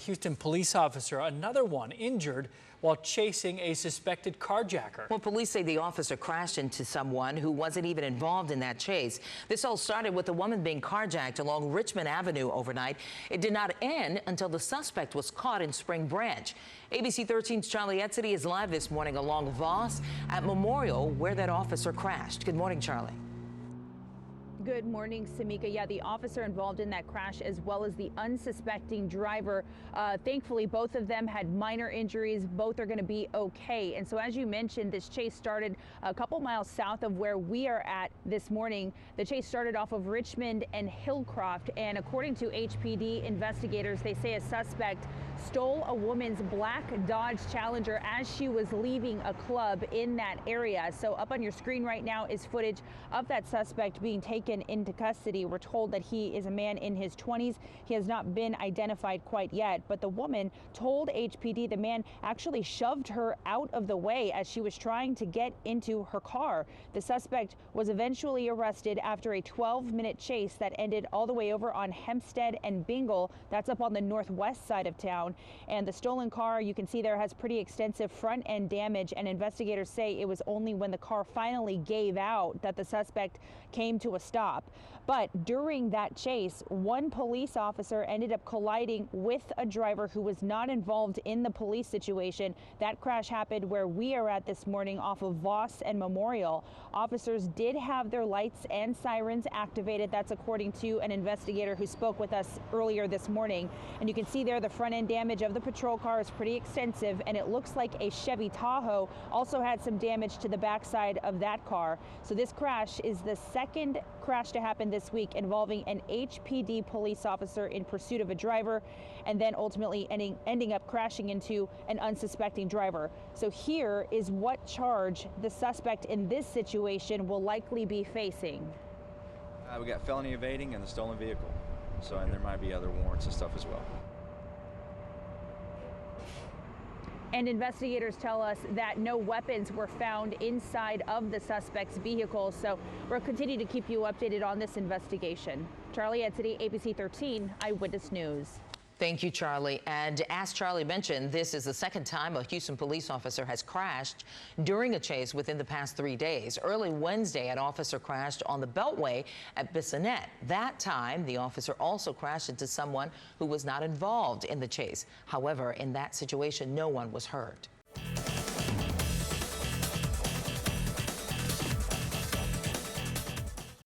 Houston police officer, another one injured while chasing a suspected carjacker. Well, police say the officer crashed into someone who wasn't even involved in that chase. This all started with a woman being carjacked along Richmond Avenue overnight. It did not end until the suspect was caught in Spring Branch. ABC 13's Charlie Etzity is live this morning along Voss at Memorial, where that officer crashed. Good morning, Charlie. Good morning, Samika. Yeah, the officer involved in that crash as well as the unsuspecting driver. Thankfully, both of them had minor injuries. Both are going to be okay. And so, as you mentioned, this chase started a couple miles south of where we are at this morning. The chase started off of Richmond and Hillcroft. And according to HPD investigators, they say a suspect stole a woman's black Dodge Challenger as she was leaving a club in that area. So up on your screen right now is footage of that suspect being taken into custody. We're told that he is a man in his 20s. He has not been identified quite yet, but the woman told HPD the man actually shoved her out of the way as she was trying to get into her car. The suspect was eventually arrested after a 12-minute chase that ended all the way over on Hempstead and Bingle. That's up on the northwest side of town. And the stolen car, you can see there, has pretty extensive front end damage, and investigators say it was only when the car finally gave out that the suspect came to a stop. But during that chase, one police officer ended up colliding with a driver who was not involved in the police situation. That crash happened where we are at this morning off of Voss and Memorial. Officers did have their lights and sirens activated. That's according to an investigator who spoke with us earlier this morning. And you can see there the front end damage of the patrol car is pretty extensive, and it looks like a Chevy Tahoe also had some damage to the backside of that car. So this crash is the second crash to happen this week involving an HPD police officer in pursuit of a driver, and then ultimately ending up crashing into an unsuspecting driver. So here is what charge the suspect in this situation will likely be facing. We got felony evading and the stolen vehicle. So, and there might be other warrants and stuff as well. And investigators tell us that no weapons were found inside of the suspect's vehicle. So we'll continue to keep you updated on this investigation. Charlie Etzity, ABC 13 Eyewitness News. Thank you, Charlie. And as Charlie mentioned, this is the second time a Houston police officer has crashed during a chase within the past 3 days. Early Wednesday, an officer crashed on the Beltway at Bissonnet. That time, the officer also crashed into someone who was not involved in the chase. However, in that situation, no one was hurt.